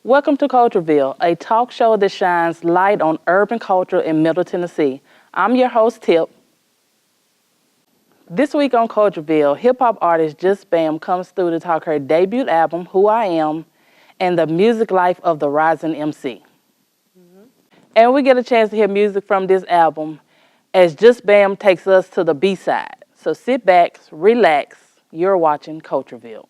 Welcome to CultureVille, a talk show that shines light on urban culture in Middle Tennessee. I'm your host, Tip. This week on CultureVille, hip-hop artist JusBam comes through to talk her debut album, Who I Am, and the music life of the rising MC. And we get a chance to hear music from this album as JusBam takes us to the B-side. So sit back, relax, you're watching CultureVille.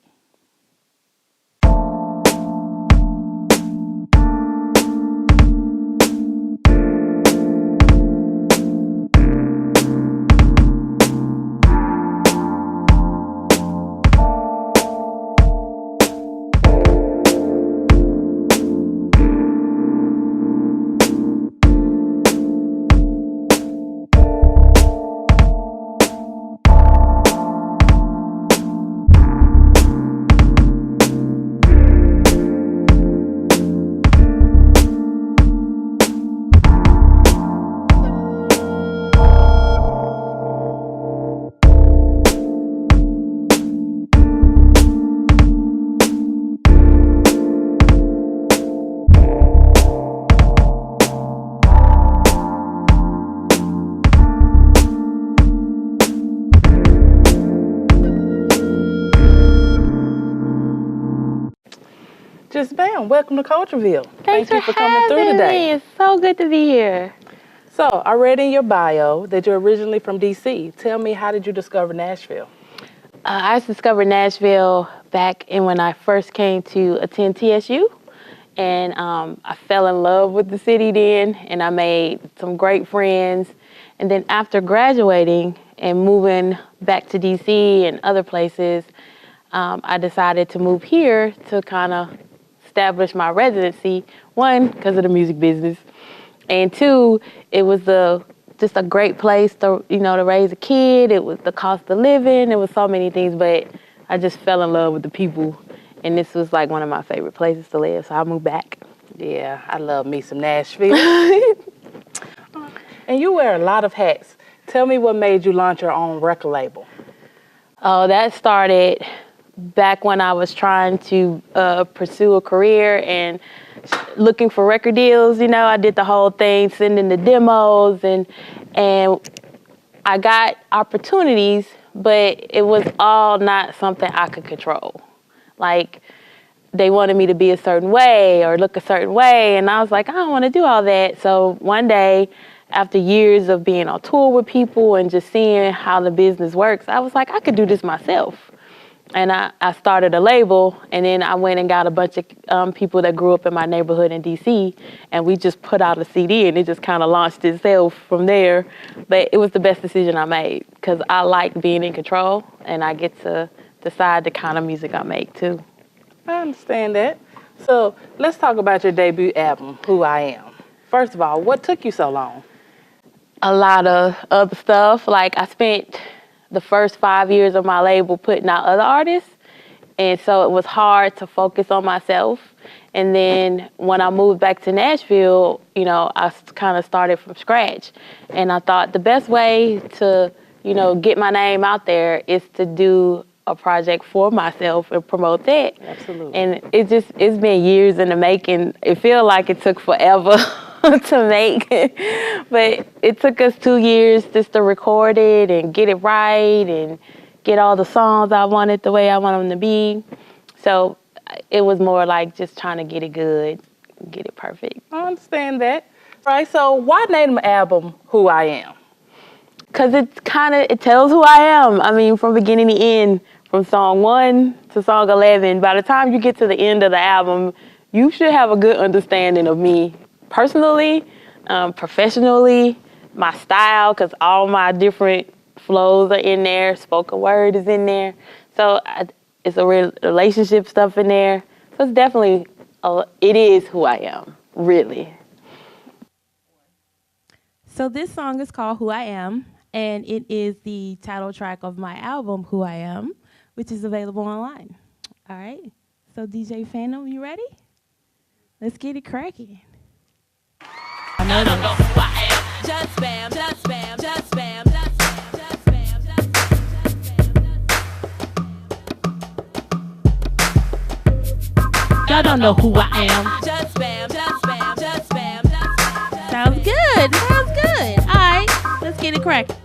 JusBam, welcome to CultureVille. Thank you for coming through today. It's so good to be here. So, I read in your bio that you're originally from D.C. Tell me, how did you discover Nashville? I discovered Nashville back when I first came to attend TSU. And I fell in love with the city then, and I made some great friends. And then after graduating and moving back to D.C. and other places, I decided to move here to kind of establish my residency. One, because of the music business, and two, it was just a great place to to raise a kid. It was the cost of living. It was so many things, but I just fell in love with the people, and this was like one of my favorite places to live. So I moved back. Yeah, I love me some Nashville. And you wear a lot of hats. Tell me what made you launch your own record label. Oh, that started back when I was trying to pursue a career and looking for record deals. I did the whole thing, sending the demos, and I got opportunities, but it was all not something I could control. Like, they wanted me to be a certain way or look a certain way, and I was like, I don't want to do all that. So one day, after years of being on tour with people and just seeing how the business works, I was like, I could do this myself. And I started a label, and then I went and got a bunch of people that grew up in my neighborhood in D.C., and we just put out a CD, and it just kind of launched itself from there. But it was the best decision I made, because I like being in control, and I get to decide the kind of music I make, too. I understand that. So let's talk about your debut album, Who I Am. First of all, what took you so long? A lot of other stuff. Like, I spent the first 5 years of my label putting out other artists, and so it was hard to focus on myself. And then when I moved back to Nashville, I kind of started from scratch, and I thought the best way to get my name out there is to do a project for myself and promote that. Absolutely. And it's been years in the making. It feels like it took forever to make, but it took us 2 years just to record it and get it right and get all the songs I wanted the way I want them to be. So it was more like just trying to get it good, get it perfect. I understand that. Right, so why name the album Who I Am? Because it tells who I am. I mean, from beginning to end, from song 1 to song 11, by the time you get to the end of the album, you should have a good understanding of me personally, professionally, my style, because all my different flows are in there, spoken word is in there. So it's a relationship stuff in there. So it's definitely, it is who I am, really. So this song is called Who I Am, and it is the title track of my album, Who I Am, which is available online. All right, so DJ Phantom, you ready? Let's get it cracking. I know who I am. JusBam, JusBam, JusBam, JusBam, JusBam, JusBam. y'all don't know who I am. JusBam, JusBam, JusBam, JusBam. Sounds good, sounds good. All right, let's get it cracking.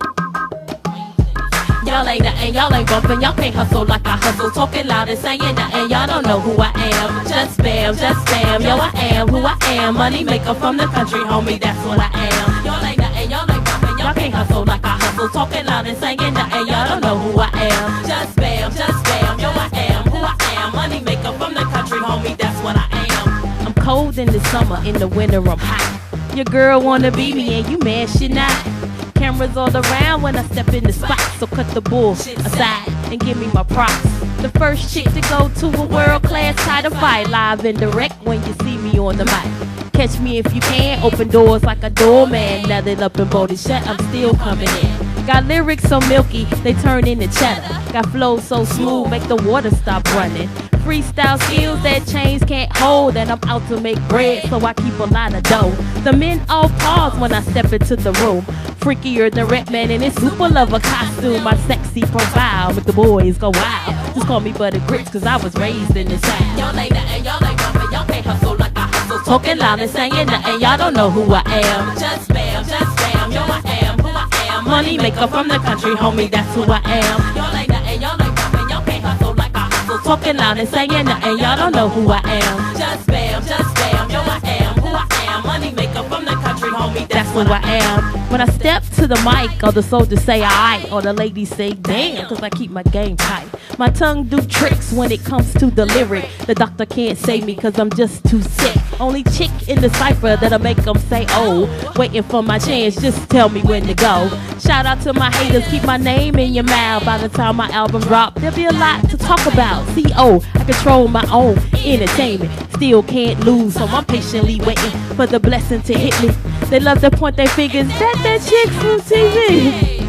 Y'all ain't nothing, y'all ain't bumping, y'all can't hustle like I hustle. Talking loud and saying nothing, y'all don't know who I am. JusBam, JusBam, yo I am who I am. Money maker from the country, homie, that's what I am. Y'all ain't nothing, y'all ain't bumping, y'all can't hustle like I hustle. Talking loud and saying nothing, y'all don't know who I am. JusBam, JusBam, yo I am who I am. Money maker from the country, homie, that's what I am. I'm cold in the summer, in the winter I'm hot. Your girl wanna be me and you mad she not. Cameras all around when I step in the spot, so cut the bull aside and give me my props. The first chick to go to a world-class title fight, live and direct when you see me on the mic. Catch me if you can, open doors like a doorman. Now that up and bolted shut, I'm still coming in. Got lyrics so milky, they turn into cheddar. Got flows so smooth, make the water stop running. Freestyle skills that chains can't hold, and I'm out to make bread, so I keep a lot of dough. The men all pause when I step into the room. Freakier than Red Man in his super lover costume. My sexy profile make the boys go wild. Just call me Butter Grits, cause I was raised in the South. Y'all ain't nothing, y'all ain't bumping, y'all can't hustle like I hustle. Talking loud and saying nothing, y'all don't know who I am. JusBam, JusBam, yo I am who I am. Money maker from the country, homie, that's who I am. Y'all ain't nothing, y'all ain't bumping, y'all can't hustle like I hustle. Talking loud and saying nothing, y'all don't know who I am. JusBam, JusBam, yo I am who I am. Money maker from the country, homie, that's Who I am. When I step to the mic, all the soldiers say aight, or the ladies say damn, cause I keep my game tight. My tongue do tricks when it comes to the lyric. The doctor can't save me cause I'm just too sick. Only chick in the cypher that'll make them say oh. Waiting for my chance, just tell me when to go. Shout out to my haters, keep my name in your mouth. By the time my album drop, there'll be a lot to talk about. CO, I control my own entertainment. Still can't lose, so I'm patiently waiting for the blessing to hit me. They love to point their fingers at that chick from TV.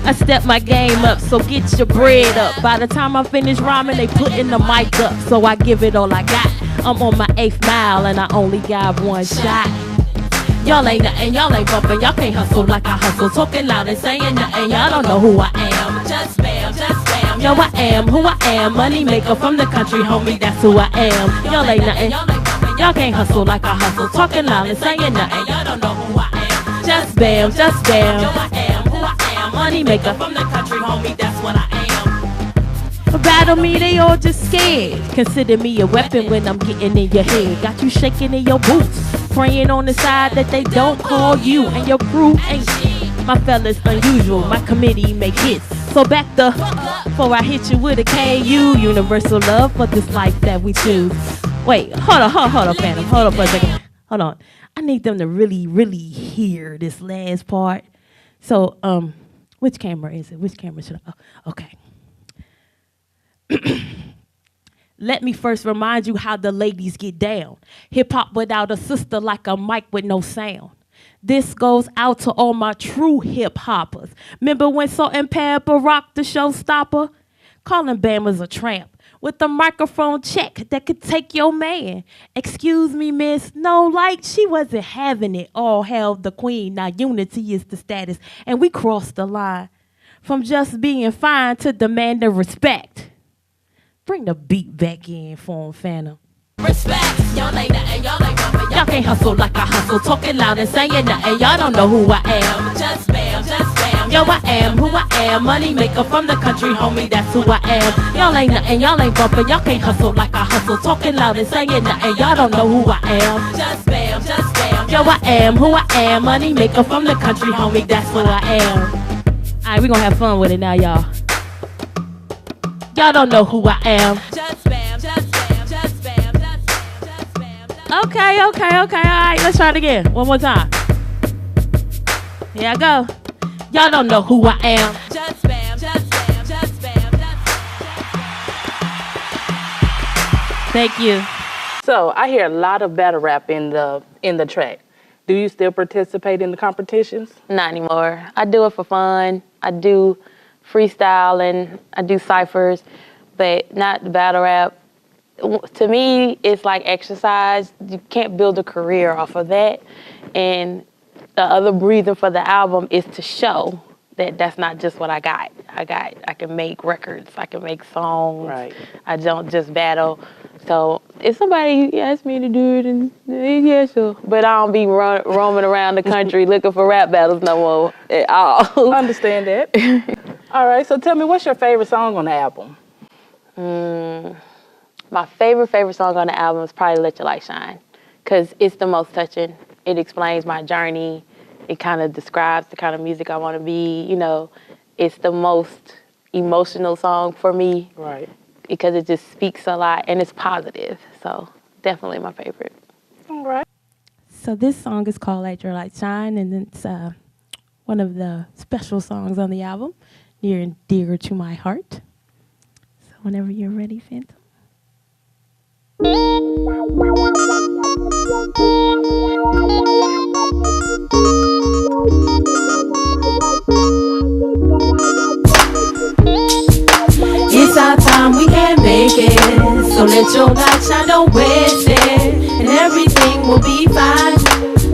I step my game up, so get your bread up. By the time I finish rhyming, they putting the mic up, so I give it all I got. I'm on my 8th mile and I only got one shot. Y'all ain't nothing, y'all ain't bumping, y'all can't hustle like I hustle. Talking loud and saying nothing, y'all don't know who I am. JusBam, JusBam, yo I am who I am. Money maker from the country, homie, that's who I am. Y'all ain't nothing, y'all can't hustle like I hustle. Talking loud and saying nothing, y'all don't know who I am. JusBam, JusBam, yo I am who I am. Money maker from the country, homie, that's what I am. Battle me, they all just scared. Consider me a weapon when I'm getting in your head. Got you shaking in your boots, praying on the side that they don't call you and your crew ain't shit. My fellas unusual, my committee make hits. So back the before I hit you with a KU. Universal love for this life that we choose. Wait, hold on, Phantom. Hold on for a second. Hold on. I need them to really hear this last part. So, which camera is it? Which camera should I? Oh, okay. Let me first remind you how the ladies get down. Hip hop without a sister, like a mic with no sound. This goes out to all my true hip hoppers. Remember when Salt and Pepper rocked the showstopper? Calling Bama's a tramp with a microphone check that could take your man. Excuse me, miss. No, like she wasn't having it. All hail the queen. Now unity is the status, and we crossed the line from just being fine to demanding respect. Bring the beat back in for him, Phantom. Respect, y'all ain't nothing, y'all ain't bumping, y'all can't hustle like I hustle. Talking loud and saying nothing, y'all don't know who I am. JusBam, JusBam, yo I am who I am. Money maker from the country, homie, that's who I am. Y'all ain't nothing, y'all ain't bumping, y'all can't hustle like I hustle. Talking loud and saying nothing, y'all don't know who I am. JusBam, JusBam, yo I am who I am. Money maker from the country, homie, that's who I am. Alright, we gonna have fun with it now, y'all. Y'all don't know who I am. Okay. All right, let's try it again. One more time. Here I go. Y'all don't know who I am. Thank you. So I hear a lot of battle rap in the track. Do you still participate in the competitions? Not anymore. I do it for fun. I do freestyle and I do ciphers, but not battle rap. To me, it's like exercise. You can't build a career off of that. And the other reason for the album is to show that that's not just what I got. I can make records. I can make songs. Right. I don't just battle. So if somebody asks me to do it, and yeah, sure. But I don't be roaming around the country looking for rap battles no more at all. Understand that. All right, so tell me, what's your favorite song on the album? My favorite song on the album is probably Let Your Light Shine, because it's the most touching. It explains my journey. It kind of describes the kind of music I want to be. You know, it's the most emotional song for me. Right. Because it just speaks a lot and it's positive. So definitely my favorite. All right. So this song is called Let Your Light Shine, and it's one of the special songs on the album, near and dear to my heart. So whenever you're ready, Phantom. It's our time, we can make it. So let your light shine, don't waste it. And everything will be fine.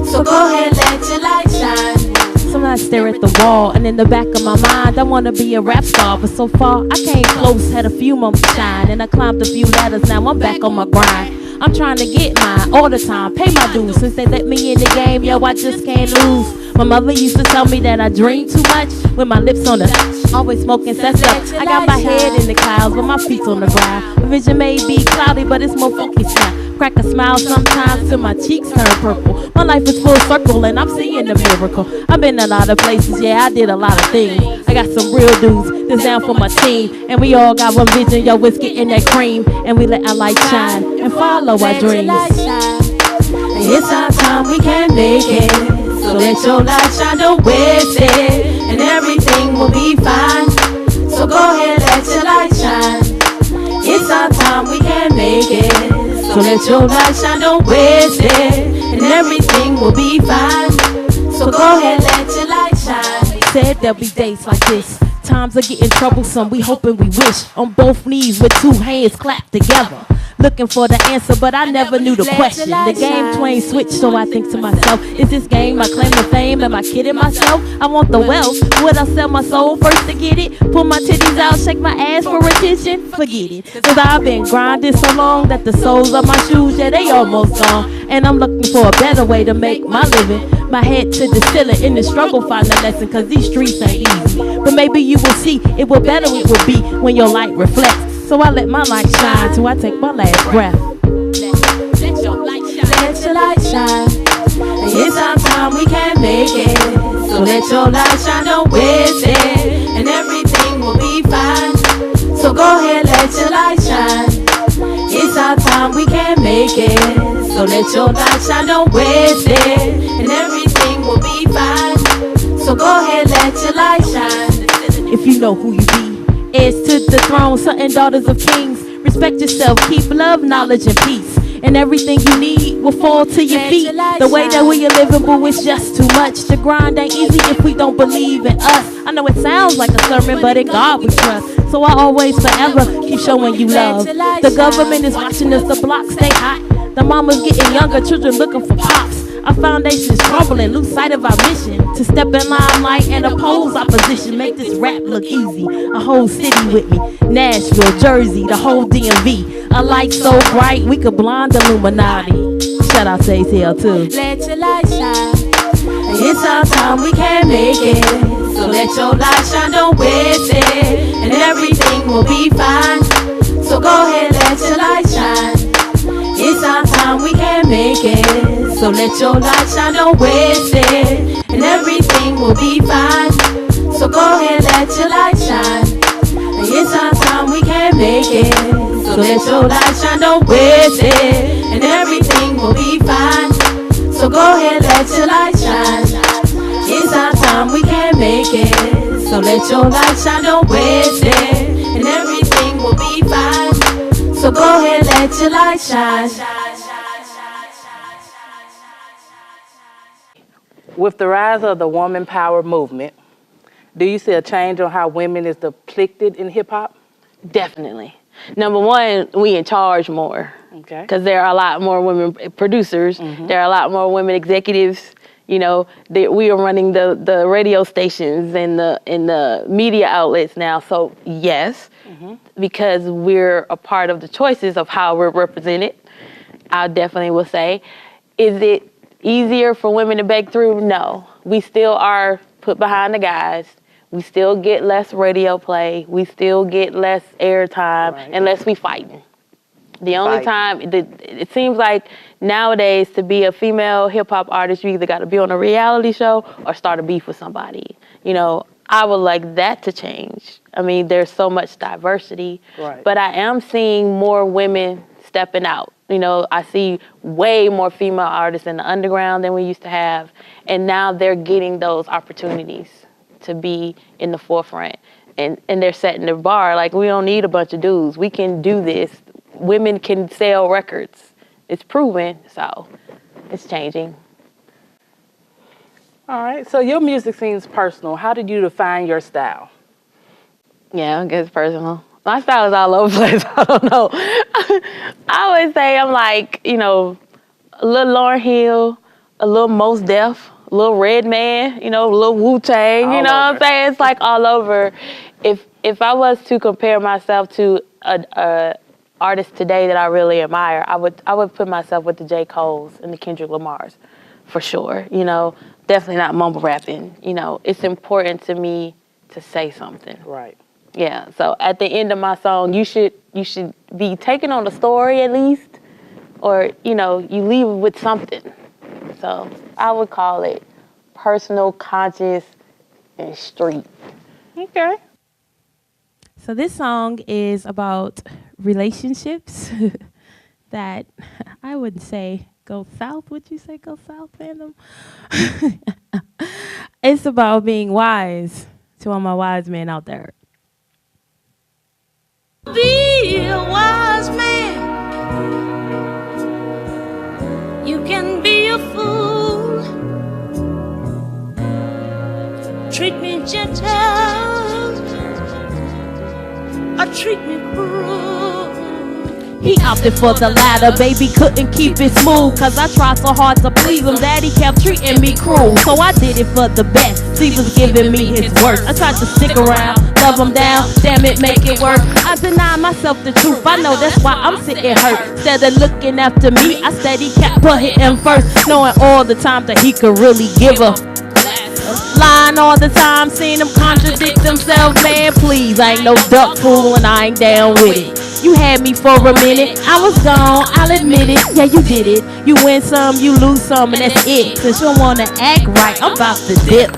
So go ahead, let your light shine. Sometimes I stare at the wall, and in the back of my mind, I want to be a rap star. But so far, I came close, had a few moments shine, and I climbed a few ladders, now I'm back on my grind. I'm trying to get mine all the time, pay my dues. Since they let me in the game, yo, I just can't lose. My mother used to tell me that I dream too much, with my lips on the always smoking cess up. I got my head in the clouds, but my feet on the ground. My vision may be cloudy, but it's more focused now. Crack a smile sometimes till my cheeks turn purple. My life is full circle and I'm seeing the miracle. I've been a lot of places, yeah, I did a lot of things. I got some real dudes that's down for my team, and we all got one vision, yo, it's getting that cream. And we let our light shine and follow our dreams. It's our time, we can make it. So let your light shine, don't waste it. And everything will be fine. So go ahead, let your light shine. It's our time, we can make it. So let your light shine, don't waste it. And everything will be fine. So go ahead, let your light shine. Said there'll be days like this. Times are getting troublesome, we hoping we wish. On both knees with two hands clapped together. Looking for the answer, but I never knew the question. The game twain switched, so I think to myself, is this game I claim the fame? Am I kidding myself? I want the wealth. Would I sell my soul first to get it? Pull my titties out, shake my ass for attention? Forget it. Cause I've been grinding so long that the soles of my shoes, yeah, they almost gone. And I'm looking for a better way to make my living. My head to the ceiling, in the struggle find a lesson, cause these streets ain't easy. But maybe you will see, it will better it will be when your light reflects. So I let my light shine till I take my last breath. Let your light shine. It's our time, we can make it. So let your light shine, don't waste it. And everything will be fine. So go ahead, let your light shine. It's our time, we can make it. So let your light shine, don't waste it. And everything will be fine. So go ahead, let your light shine. If you know who you be, heirs to the throne, son and daughters of kings. Respect yourself, keep love, knowledge, and peace. And everything you need will fall to your feet. The way that we are living, boo, it's just too much. The grind ain't easy if we don't believe in us. I know it sounds like a sermon, but in God we trust. So I always, forever, keep showing you love. The government is watching us, the blocks stay hot. The mama's getting younger, children looking for pops. Our foundation's crumbling, lose sight of our mission. To step in limelight and oppose opposition. Make this rap look easy, a whole city with me. Nashville, Jersey, the whole DMV. A light so bright, we could blind the Illuminati. Shout out to ATL too. Let your light shine. It's our time, we can make it. So let your light shine, don't waste it. And everything will be fine. So go ahead, let your light shine. It's our time, we can make it. So let your light shine, don't waste it. And everything will be fine. So go ahead, let your light shine. It's our time, we can make it. So let your light shine, don't waste it. And everything will be fine. So go ahead, let your light shine. It's our time, we can make it. So let your light shine, don't waste it. And everything will be fine. So go ahead, let your light shine. With the rise of the woman power movement, do you see a change on how women is depicted in hip hop? Definitely. Number one, we in charge more. Okay. Because there are a lot more women producers. There are a lot more women executives. You know, we are running the radio stations and the media outlets now. So yes, because we're a part of the choices of how we're represented. I definitely will say. Is it easier for women to break through? No. We still are put behind the guys. We still get less radio play. We still get less airtime unless we fighting. The only time, it seems like nowadays to be a female hip-hop artist, you either got to be on a reality show or start a beef with somebody. You know, I would like that to change. I mean, there's so much diversity, but I am seeing more women stepping out. You know, I see way more female artists in the underground than we used to have, and now they're getting those opportunities to be in the forefront, and they're setting the bar. Like, we don't need a bunch of dudes. We can do this. Women can sell records. It's proven, so it's changing. All right, so your music seems personal. How did you define your style? Yeah, I guess personal. My style is all over the place. I don't know. I always say I'm like, you know, a little Lauryn Hill, a little Mos Def, a little Redman, you know, a little Wu-Tang, you know what I'm saying? It's like all over. If I was to compare myself to a artist today that I really admire, I would put myself with the J. Coles and the Kendrick Lamars, for sure. You know, definitely not mumble rapping. You know, it's important to me to say something. Right. Yeah. So at the end of my song, you should be taking on the story at least, or you know, you leave with something. So I would call it personal, conscious, and street. Okay. So this song is about relationships that I would say go south. Would you say go south, fandom? It's about being wise to all my wise men out there. Be a wise man. You can be a fool. Treat me gentle. Or treat me cruel. He opted for the latter, baby, couldn't keep it smooth. Cause I tried so hard to please him that he kept treating me cruel. So I did it for the best, he was giving me his worst. I tried to stick around, love him down, damn it, make it work. I deny myself the truth, I know that's why I'm sitting hurt. Instead of looking after me, I steady kept putting him first. Knowing all the time that he could really give a lying all the time, seeing them contradict themselves. Man, please, I ain't no duck fool and I ain't down with it. You had me for a minute, I was gone, I'll admit it. Yeah, you did it. You win some, you lose some, and that's it. Since you don't wanna act right, I'm about to dip.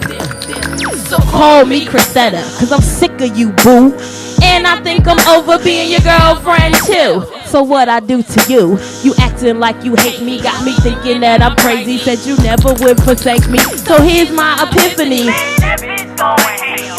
So call me Chrisetta, cause I'm sick of you, boo. And I think I'm over being your girlfriend too. So what I do to you? You acting like you hate me, got me thinking that I'm crazy. Said you never would forsake me. So here's my epiphany.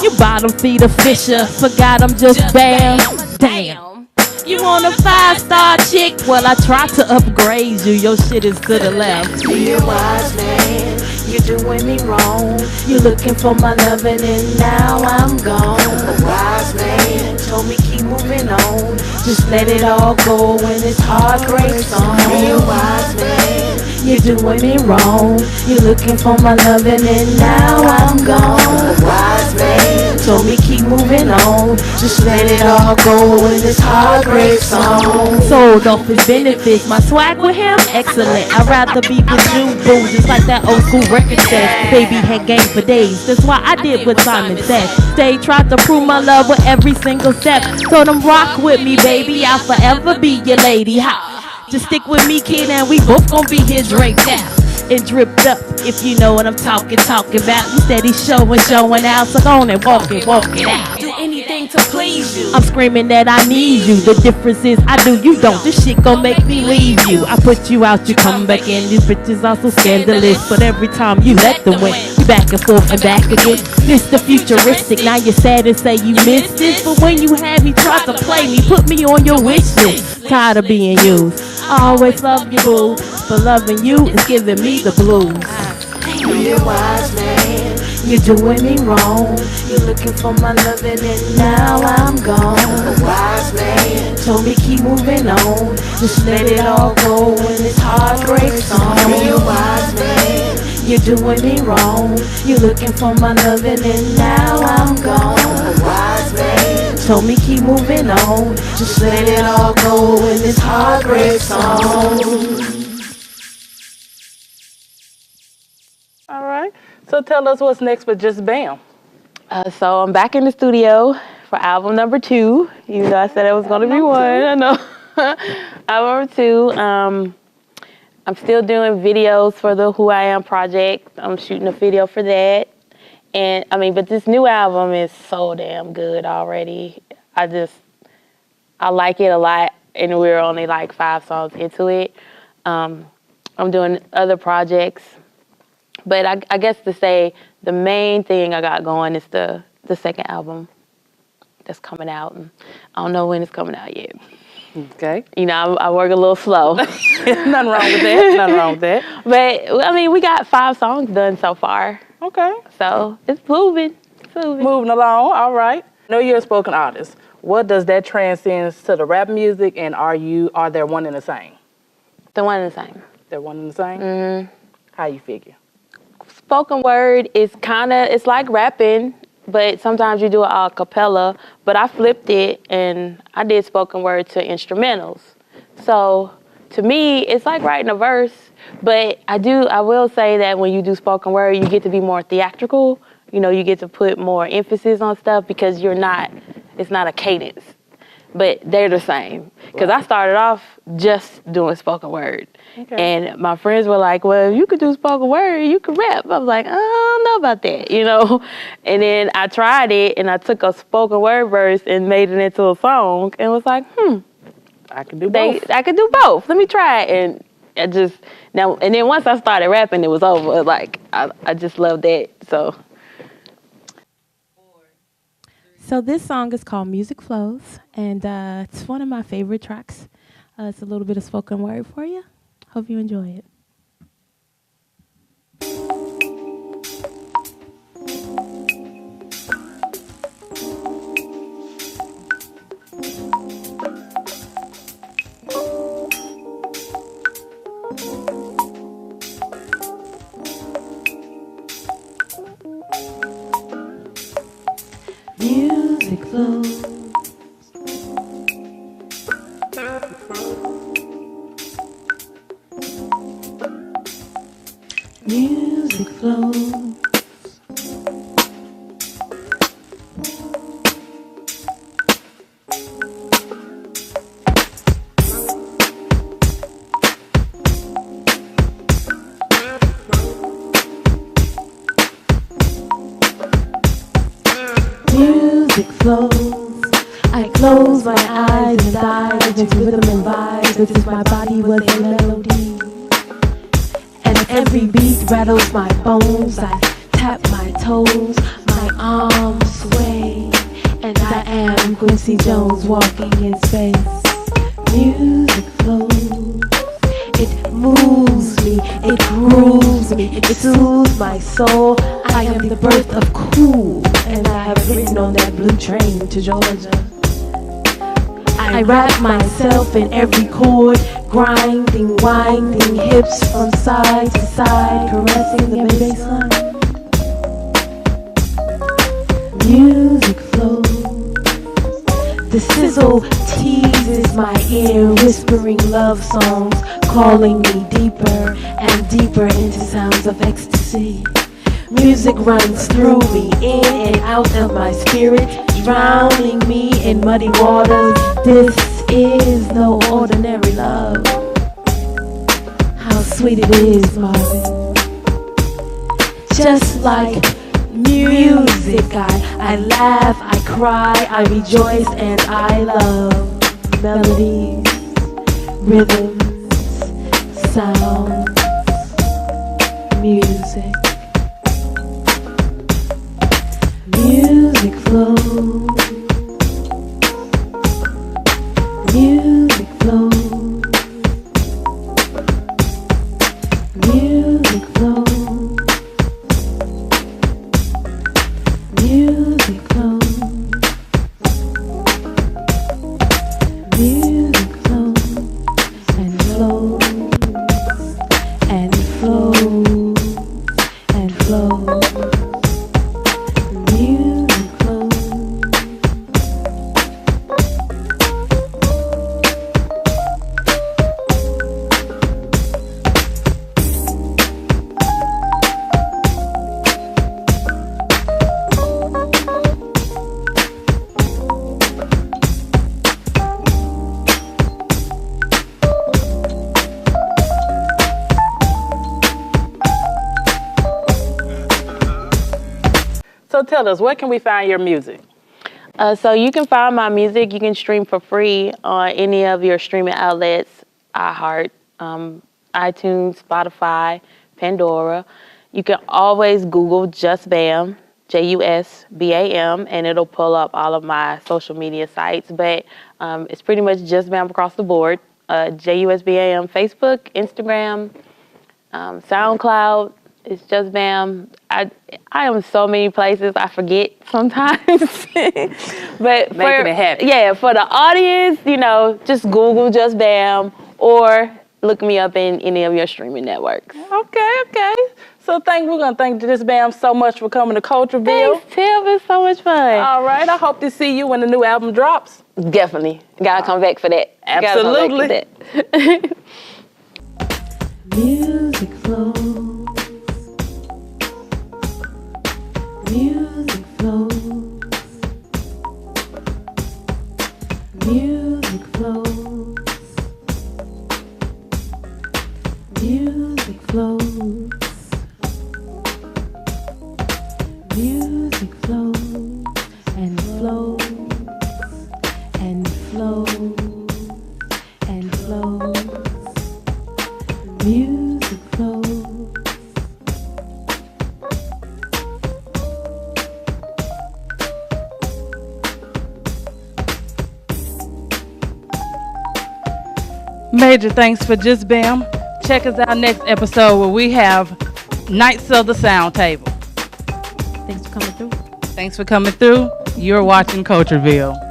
You bottom feeder fisher, forgot I'm just bam. Damn. You want a 5-star chick? Well, I tried to upgrade you. Your shit is to the left. Be a wise man, you're doing me wrong. You're looking for my loving and now I'm gone. A wise man told me keep moving on. Just let it all go when it's hard breaks on. Be a wise man, you're doing me wrong. You're looking for my loving and now I'm gone. A wise man told me keep moving on. Just let it all go when it's hard breaks on. Sold off his benefits, my swag with him, excellent. I'd rather be with you, boo, just like that old school record says. Baby had game for days, that's why I did what Simon said. Stay, tried to prove my love with every single step. Told him rock with me, baby, I'll forever be your lady. Just stick with me, kid, and we both gon' be here draped out and dripped up, if you know what I'm talking about. You steady showing out, so go on and walk it out. Do anything to please you. I'm screaming that I need you. The difference is I do, you don't. This shit gon' make me leave you. I put you out, you come back in. These bitches are so scandalous, but every time you let them win, you back and forth and back again. Mr. Futuristic, now you're sad and say you missed this, but when you had me, try to play me, put me on your wish list. Tired of being used. I always love you, boo, but loving you is giving me the blues. Be a wise man, you're doing me wrong. You're looking for my loving and now I'm gone. A wise man told me keep moving on. Just let it all go when it's hard breaks on. Be a wise man, you're doing me wrong. You're looking for my loving and now I'm gone. A wise man told me keep moving on. Just let it all go in this heartbreak song. All right. So tell us what's next with JusBam. So I'm back in the studio for album number 2, even though I said it was going to be 1. I know. Album number 2. I'm still doing videos for the WhoIam project. I'm shooting a video for that. And I mean, but this new album is so damn good already. I like it a lot, and we're only like 5 songs into it. I'm doing other projects. But I guess to say the main thing I got going is the second album that's coming out. And I don't know when it's coming out yet. Okay. You know, I work a little slow. Nothing wrong with that. Nothing wrong with that. But, I mean, we got 5 songs done so far. Okay. So it's moving. Moving along. All right. I know you're a spoken artist. What does that transcend to the rap music, and are there one and the same? The one and the same. They're one and the same? Mm-hmm. How you figure? Spoken word is it's like rapping, but sometimes you do it a cappella. But I flipped it and I did spoken word to instrumentals. So to me, it's like writing a verse. But I will say that when you do spoken word, you get to be more theatrical. You know, you get to put more emphasis on stuff because it's not a cadence. But they're the same. Because I started off just doing spoken word. Okay. And my friends were like, well, if you could do spoken word, you could rap. I was like, I don't know about that, you know. And then I tried it, and I took a spoken word verse and made it into a song, and was like, I can do both. I could do both. Let me try it. And and then once I started rapping, it was over. Like, I just loved that, so. So this song is called Music Flows, and it's one of my favorite tracks. It's a little bit of spoken word for you. Hope you enjoy it. Music flows. Music flows. Music flows. I close my eyes and dive into rhythm and vibes. As if my body was a melody. And every beat rattles my bones. I tap my toes, my arms sway. And I am Quincy Jones walking in space. Music flows. It moves me, it grooves me, it soothes my soul. I am the birth of cool, and I have ridden on that blue train to Georgia. I wrap myself in every chord, grinding, winding hips from side to side, caressing the bassline. Music flows. The sizzle teases my ear, whispering love songs, calling me deeper and deeper into sounds of ecstasy. Music runs through me, in and out of my spirit, drowning me in muddy waters. This is no ordinary love. How sweet it is, Marvin. Just like music, I laugh, I cry, I rejoice, and I love melodies, rhythms, sounds, music. Music flows. Music flows. Music flows. Music flows. Music flows and flows and flows and flows. Music flows. tell us, where can we find your music? So you can find my music. You can stream for free on any of your streaming outlets, iHeart, iTunes, Spotify, Pandora. You can always Google JusBam, JusBam, and it'll pull up all of my social media sites. But it's pretty much JusBam across the board. JusBam, Facebook, Instagram, SoundCloud. It's JusBam. I am so many places. I forget sometimes. But Making it happen. Yeah, for the audience, you know, just Google JusBam or look me up in any of your streaming networks. Okay. So we're gonna thank JusBam so much for coming to CultureVille. Thanks, Tim. It's so much fun. All right. I hope to see you when the new album drops. Definitely. Gotta come back for that. Absolutely. Gotta come back for that. Music flows. Music flows. Music flows. Music flows. Music flows and flows and flows and flows. Music flows. Major thanks for JusBam. Check us out next episode where we have Knights of the Sound Table. Thanks for coming through. Thanks for coming through. You're watching CultureVille.